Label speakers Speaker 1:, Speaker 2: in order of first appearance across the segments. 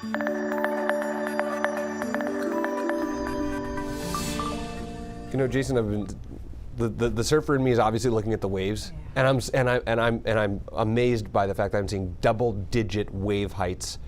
Speaker 1: You know, Jason, I've been the surfer in me is obviously looking at the waves, and I'm amazed by the fact that I'm seeing double-digit wave heights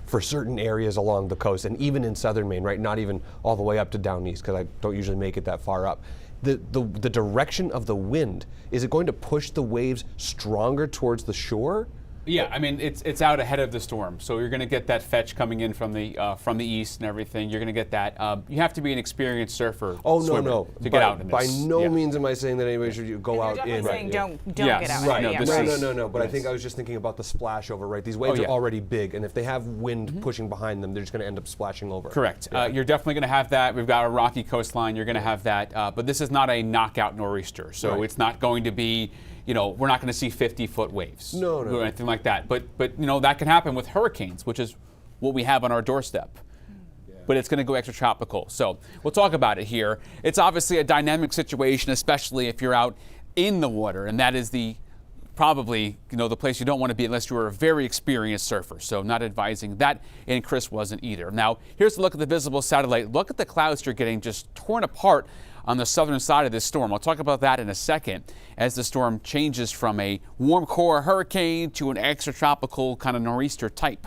Speaker 1: for certain areas along the coast, and even in southern Maine, right? Not even all the way up to down east, because I don't usually make it that far up. The direction of the wind, is it going to push the waves stronger towards the shore?
Speaker 2: Yeah, I mean it's out ahead of the storm, so you're going to get that fetch coming in from the east and everything. You're going to get that. You have to be an experienced surfer.
Speaker 1: To
Speaker 2: get out in this.
Speaker 1: By no means am I saying that anybody should go out in.
Speaker 3: Saying don't get out.
Speaker 1: Right.
Speaker 3: Yeah.
Speaker 1: No. But I think I was just thinking about the splash over. Right. These waves are already big, and if they have wind pushing behind them, they're just going to end up splashing over.
Speaker 2: Correct. You're definitely going to have that. We've got a rocky coastline. You're going to have that. But this is not a knockout nor'easter, so it's not going to be. You know, we're not going to see 50-foot waves or anything like that. But you know, that can happen with hurricanes, which is what we have on our doorstep. But it's going to go extratropical. So we'll talk about it here. It's obviously a dynamic situation, especially if you're out in the water, and that is probably the place you don't want to be unless you're a very experienced surfer. So not advising that, and Chris wasn't either. Now here's a look at the visible satellite. Look at the clouds you're getting just torn apart on the southern side of this storm. I'll talk about that in a second as the storm changes from a warm core hurricane to an extratropical kind of nor'easter type.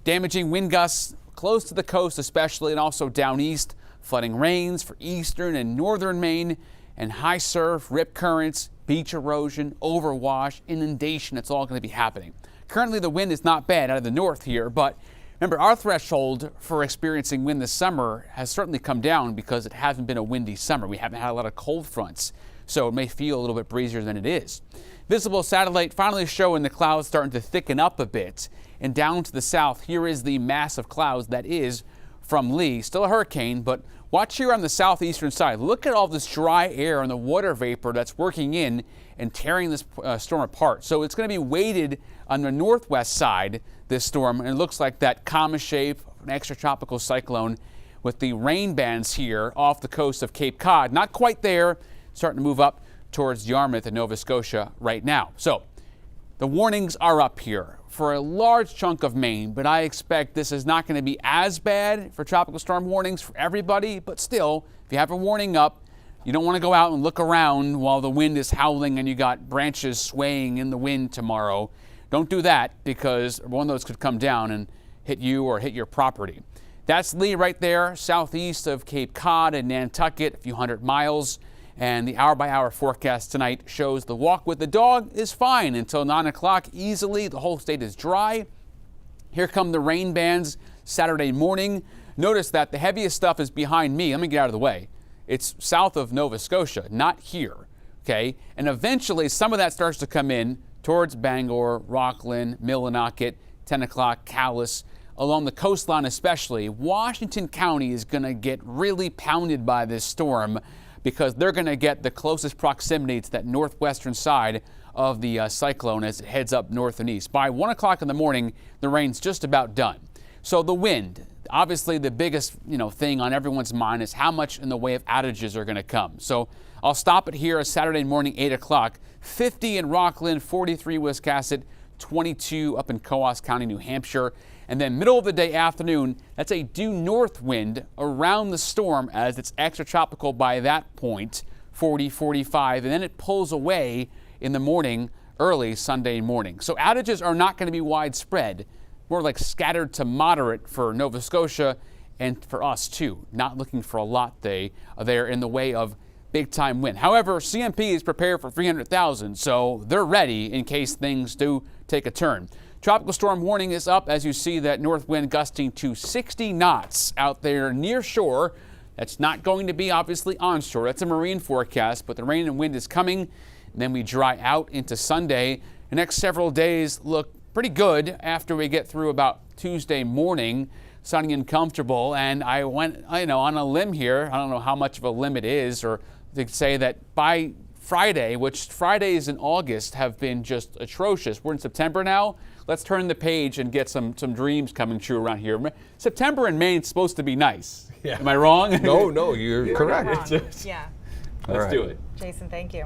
Speaker 2: Damaging wind gusts close to the coast especially, and also down east. Flooding rains for eastern and northern Maine, and high surf, rip currents, beach erosion, overwash, inundation. It's all going to be happening. Currently the wind is not bad out of the north here, but remember, our threshold for experiencing wind this summer has certainly come down because it hasn't been a windy summer. We haven't had a lot of cold fronts, so it may feel a little bit breezier than it is. Visible satellite finally showing the clouds starting to thicken up a bit. And down to the south, here is the mass of clouds that is from Lee. Still a hurricane, but watch here on the southeastern side. Look at all this dry air and the water vapor that's working in and tearing this storm apart. So it's going to be weighted on the northwest side, this storm, and it looks like that comma shape, an extratropical cyclone with the rain bands here off the coast of Cape Cod. Not quite there, starting to move up towards Yarmouth and Nova Scotia right now. So the warnings are up here for a large chunk of Maine, but I expect this is not going to be as bad for tropical storm warnings for everybody. But still, if you have a warning up, you don't want to go out and look around while the wind is howling and you got branches swaying in the wind tomorrow. Don't do that, because one of those could come down and hit you or hit your property. That's Lee right there, southeast of Cape Cod and Nantucket, a few hundred miles. And the hour-by-hour forecast tonight shows the walk with the dog is fine until 9 o'clock easily. The whole state is dry. Here come the rain bands Saturday morning. Notice that the heaviest stuff is behind me. Let me get out of the way. It's south of Nova Scotia, not here. Okay? And eventually some of that starts to come in towards Bangor, Rockland, Millinocket, 10 o'clock, Calais, along the coastline especially. Washington County is going to get really pounded by this storm because they're going to get the closest proximity to that northwestern side of the cyclone as it heads up north and east. By 1 o'clock in the morning, the rain's just about done. So the wind, obviously the biggest thing on everyone's mind is how much in the way of outages are going to come. So I'll stop it here Saturday morning, 8 o'clock. 50 in Rockland, 43 Wiscasset, 22 up in Coos County, New Hampshire. And then middle of the day afternoon, that's a due north wind around the storm as it's extratropical by that point, 40, 45, and then it pulls away in the morning, early Sunday morning. So outages are not going to be widespread, more like scattered to moderate for Nova Scotia and for us too. Not looking for a lot there in the way of big-time wind. However, CMP is prepared for 300,000, so they're ready in case things do take a turn. Tropical storm warning is up as you see that north wind gusting to 60 knots out there near shore. That's not going to be obviously onshore. That's a marine forecast, but the rain and wind is coming. And then we dry out into Sunday. The next several days look pretty good after we get through about Tuesday morning. Sunny and comfortable, and I went on a limb here. I don't know how much of a limb it is, or to say that by Friday, which Fridays in August have been just atrocious. We're in September now. Let's turn the page and get some dreams coming true around here. September in Maine is supposed to be nice. Yeah. Am I wrong?
Speaker 1: No, you're correct.
Speaker 3: Yeah.
Speaker 2: Let's do it.
Speaker 3: Jason, thank you.